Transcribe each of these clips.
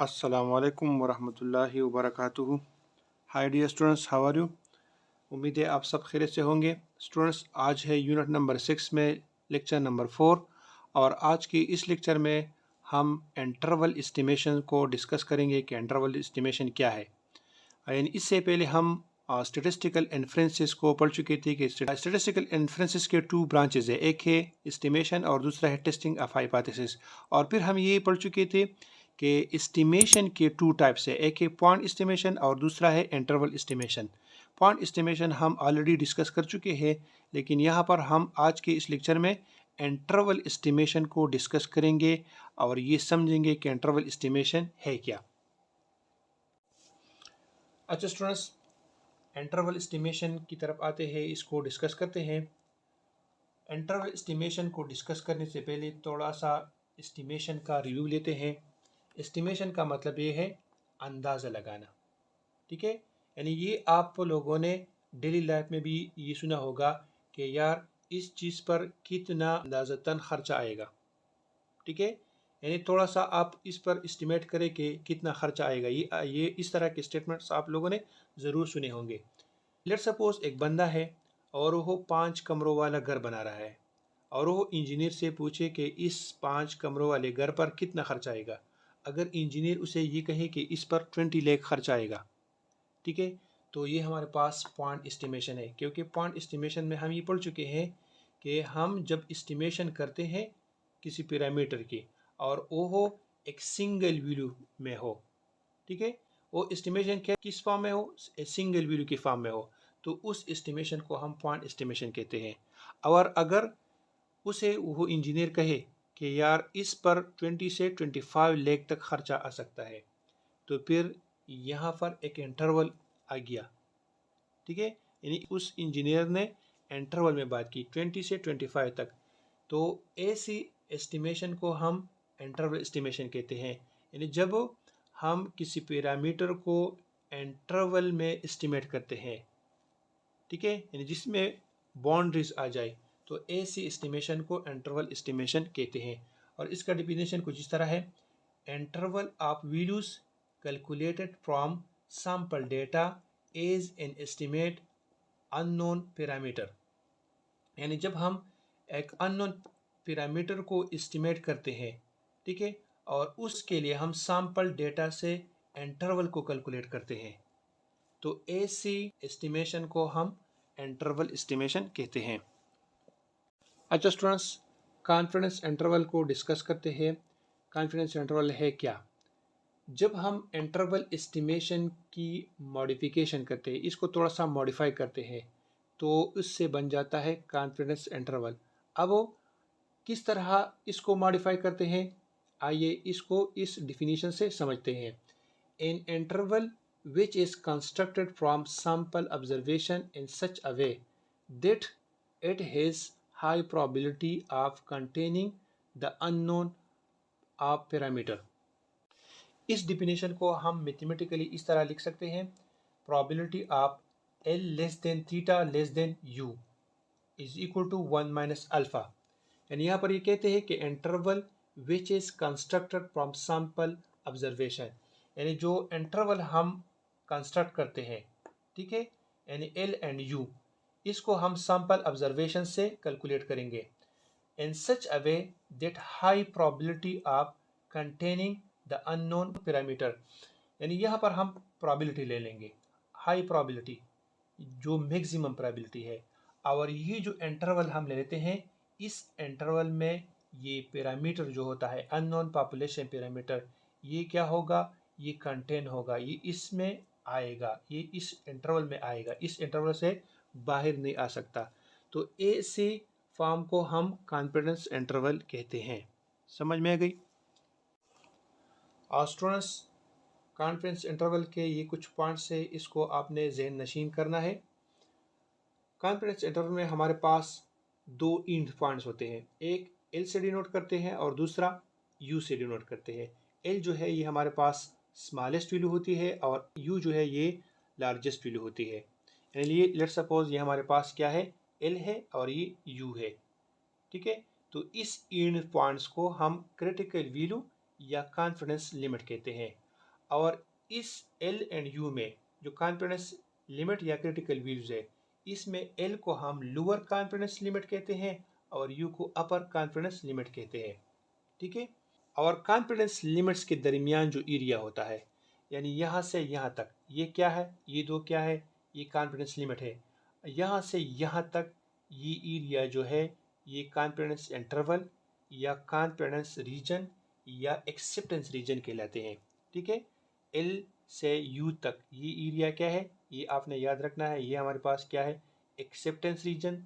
अस्सलामुअलैकुम वरहमतुल्लाहि वबरकातुहू। Hi dear students, how are you? उम्मीद है आप सब खैरियत से होंगे। स्टूडेंट्स, आज है यूनिट नंबर 6 में लेक्चर नंबर 4 और आज की इस लेक्चर में हम इंटरवल एस्टिमेशन को डिस्कस करेंगे कि इंटरवल एस्टिमेशन क्या है। यानी इससे पहले हम स्टेटिस्टिकल इन्फ्रेंसेस को पढ़ चुके थे कि स्टेटिस्टिकल इन्फ्रेंसेस के 2 ब्रांचेज है, एक है एस्टिमेशन और दूसरा है टेस्टिंग ऑफ हाइपोथेसिस। और फिर हम ये पढ़ चुके थे कि एस्टिमेशन के 2 टाइप्स है, एक है पॉइंट एस्टिमेशन और दूसरा है इंटरवल एस्टिमेशन। पॉइंट एस्टिमेशन हम ऑलरेडी डिस्कस कर चुके हैं, लेकिन यहाँ पर हम आज के इस लेक्चर में इंटरवल एस्टिमेशन को डिस्कस करेंगे और ये समझेंगे कि इंटरवल एस्टिमेशन है क्या। अच्छा स्टूडेंट्स, इंटरवल एस्टिमेशन की तरफ आते हैं, इसको डिस्कस करते हैं। इंटरवल एस्टिमेशन को डिस्कस करने से पहले थोड़ा सा एस्टिमेशन का रिव्यू लेते हैं। एस्टिमेशन का मतलब ये है अंदाज़ा लगाना, ठीक है। यानी ये आप लोगों ने डेली लाइफ में भी ये सुना होगा कि यार इस चीज़ पर कितना अंदाज़तन खर्चा आएगा, ठीक है। यानी थोड़ा सा आप इस पर एस्टिमेट करें कि कितना खर्चा आएगा। ये इस तरह के स्टेटमेंट्स आप लोगों ने ज़रूर सुने होंगे। लेट्स सपोज एक बंदा है और वो 5 कमरों वाला घर बना रहा है और वो इंजीनियर से पूछे कि इस 5 कमरों वाले घर पर कितना खर्चा आएगा। अगर इंजीनियर उसे ये कहे कि इस पर 20 लाख खर्चा आएगा, ठीक है, तो ये हमारे पास पॉइंट एस्टिमेशन है। क्योंकि पॉइंट एस्टिमेशन में हम ये पढ़ चुके हैं कि हम जब एस्टिमेशन करते हैं किसी पैरामीटर की और वो हो एक सिंगल वैल्यू में हो, ठीक है, वो एस्टिमेशन क्या किस फॉर्म में हो, सिंगल वैल्यू की फॉर्म में हो, तो उस एस्टिमेशन को हम पॉइंट एस्टिमेशन कहते हैं। और अगर उसे वो इंजीनियर कहे कि यार इस पर 20 से 25 लाख तक खर्चा आ सकता है, तो फिर यहाँ पर एक इंटरवल आ गया, ठीक है। यानी उस इंजीनियर ने इंटरवल में बात की 20 से 25 तक, तो ऐसी एस्टिमेशन को हम इंटरवल एस्टिमेशन कहते हैं। यानी जब हम किसी पैरामीटर को इंटरवल में एस्टिमेट करते हैं, ठीक है, यानी जिसमें बाउंड्रीज आ जाए, तो ऐसी एस्टिमेशन को इंटरवल एस्टिमेशन कहते हैं। और इसका डिफिनेशन कुछ इस तरह है: interval of values calculated from sample data as an estimate unknown parameter. यानी जब हम एक अननोन पैरामीटर को एस्टिमेट करते हैं, ठीक है, और उसके लिए हम सैंपल डेटा से इंटरवल को कैलकुलेट करते हैं, तो ऐसी एस्टिमेशन को हम इंटरवल एस्टिमेशन कहते हैं। अच्छा स्टूडेंट्स, कॉन्फिडेंस इंटरवल को डिस्कस करते हैं। कॉन्फिडेंस इंटरवल है क्या? जब हम इंटरवल एस्टिमेशन की मॉडिफिकेशन करते हैं, इसको थोड़ा सा मॉडिफाई करते हैं, तो इससे बन जाता है कॉन्फिडेंस इंटरवल। अब वो किस तरह इसको मॉडिफाई करते हैं, आइए इसको इस डिफिनीशन से समझते हैं। An interval which is constructed from sample observation in such a way that it has high probability of containing the unknown of parameter। इस डिफिनेशन को हम मैथमेटिकली इस तरह लिख सकते हैं: probability of L less than theta less than U is equal to 1 minus alpha. यानी यहाँ पर ये कहते हैं कि interval which is constructed from sample observation, यानी जो इंटरवल हम कंस्ट्रक्ट करते हैं, ठीक है, यानी एल एंड यू, इसको हम सैंपल ऑब्जर्वेशन से कैलकुलेट करेंगे in such a way that high probability of containing the unknown parameter. यानी यहाँ पर हम प्रोबेबिलिटी ले लेंगे, हाई प्रोबेबिलिटी जो मैक्सिमम प्रोबेबिलिटी है, और ये जो इंटरवल हम ले लेते हैं, इस इंटरवल में ये पैरामीटर जो होता है अननोन पॉपुलेशन पैरामीटर, ये क्या होगा, ये कंटेन होगा, ये इसमें आएगा, ये इस इंटरवल में आएगा, इस इंटरवल से बाहर नहीं आ सकता। तो ऐसे फॉर्म को हम कॉन्फिडेंस इंटरवल कहते हैं। समझ में आ गई? स्टूडेंट्स, कॉन्फिडेंस इंटरवल के ये कुछ पॉइंट्स है, इसको आपने ज़हन नशीन करना है। कॉन्फिडेंस इंटरवल में हमारे पास 2 इंड पॉइंट्स होते हैं, एक एल से डिनोट करते हैं और दूसरा यू से डिनोट करते हैं। एल जो है ये हमारे पास स्मॉलेस्ट वैल्यू होती है और यू जो है ये लार्जेस्ट वैल्यू होती है। यानी ये लेट्स सपोज ये हमारे पास क्या है, एल है और ये यू है, ठीक है। तो इस इंड पॉइंट्स को हम क्रिटिकल वैल्यू या कॉन्फिडेंस लिमिट कहते हैं। और इस एल एंड यू में जो कॉन्फिडेंस लिमिट या क्रिटिकल वैल्यूज है, इसमें एल को हम लोअर कॉन्फिडेंस लिमिट कहते हैं और यू को अपर कॉन्फिडेंस लिमिट कहते हैं। ठीक है। और कॉन्फिडेंस लिमिट्स के दरमियान जो एरिया होता है, यानी यहाँ से यहाँ तक, ये क्या है, ये दो क्या है, ये कॉन्फिडेंस लिमिट है। यहाँ से यहाँ तक ये एरिया जो है, ये कॉन्फिडेंस इंटरवल या कॉन्फिडेंस रीजन या एक्सेप्टेंस रीजन कहलाते हैं। ठीक है। एल से यू तक ये एरिया क्या है, ये आपने याद रखना है। ये हमारे पास क्या है, एक्सेप्टेंस रीजन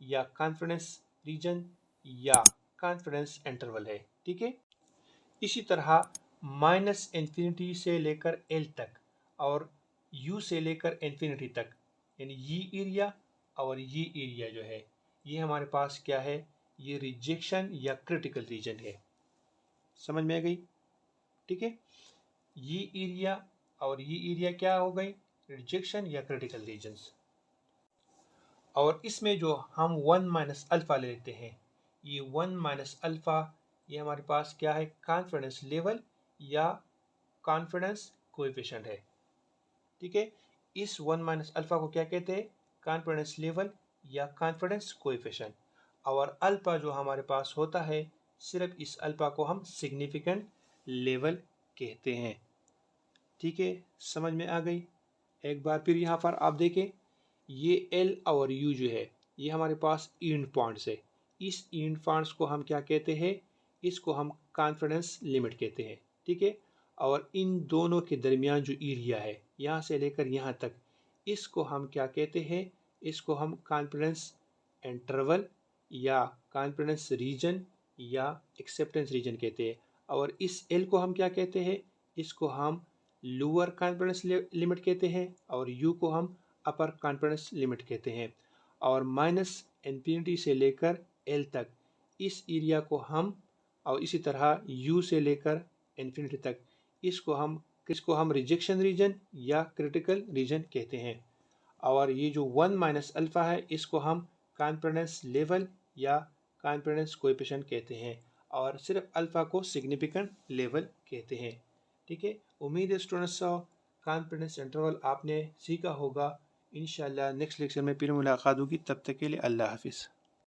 या कॉन्फिडेंस रीजन या कॉन्फिडेंस इंटरवल है। ठीक है। इसी तरह माइनस इन्फिनिटी से लेकर एल तक और यू से लेकर इन्फिनिटी तक, यानी ये एरिया और ये एरिया जो है, ये हमारे पास क्या है, ये रिजेक्शन या क्रिटिकल रीजन है। समझ में आ गई। ठीक है। ये एरिया और ये एरिया क्या हो गई, रिजेक्शन या क्रिटिकल रीजन्स। और इसमें जो हम 1 माइनस अल्फ़ा ले लेते हैं, ये 1 माइनस अल्फ़ा, ये हमारे पास क्या है, कॉन्फिडेंस लेवल या कॉन्फिडेंस कोएफिशिएंट है। ठीक है। इस 1 माइनस अल्फ़ा को क्या कहते हैं, कॉन्फिडेंस लेवल या कॉन्फिडेंस कोएफिशिएंट। और अल्फ़ा जो हमारे पास होता है, सिर्फ इस अल्फ़ा को हम सिग्निफिकेंट लेवल कहते हैं। ठीक है। समझ में आ गई। एक बार फिर यहाँ पर आप देखें, ये एल और यू जो है, ये हमारे पास एंड पॉइंट्स है। इस एंड पॉइंट्स को हम क्या कहते हैं, इसको हम कॉन्फिडेंस लिमिट कहते हैं। ठीक है। और इन दोनों के दरमियान जो एरिया है, यहाँ से लेकर यहाँ तक, इसको हम क्या कहते हैं, इसको हम कॉन्फिडेंस इंटरवल या कॉन्फिडेंस रीजन या एक्सेप्टेंस रीजन कहते हैं। और इस एल को हम क्या कहते हैं, इसको हम लोअर कॉन्फिडेंस लिमिट कहते हैं और यू को हम अपर कॉन्फिडेंस लिमिट कहते हैं। और माइनस इन्फिनिटी से लेकर एल तक इस एरिया को हम, और इसी तरह यू से लेकर इन्फिनिटी तक, इसको हम रिजेक्शन रीजन या क्रिटिकल रीजन कहते हैं। और ये जो 1 माइनस अल्फ़ा है, इसको हम कॉन्फिडेंस लेवल या कॉन्फिडेंस कोएफिशिएंट कहते हैं और सिर्फ अल्फ़ा को सिग्निफिकेंट लेवल कहते हैं। ठीक है। उम्मीद है स्टूडेंट्स कॉन्फिडेंस इंटरवल आपने सीखा होगा। इंशाल्लाह नेक्स्ट लेक्चर में फिर मुलाकात होगी। तब तक के लिए अल्लाह हाफिज़।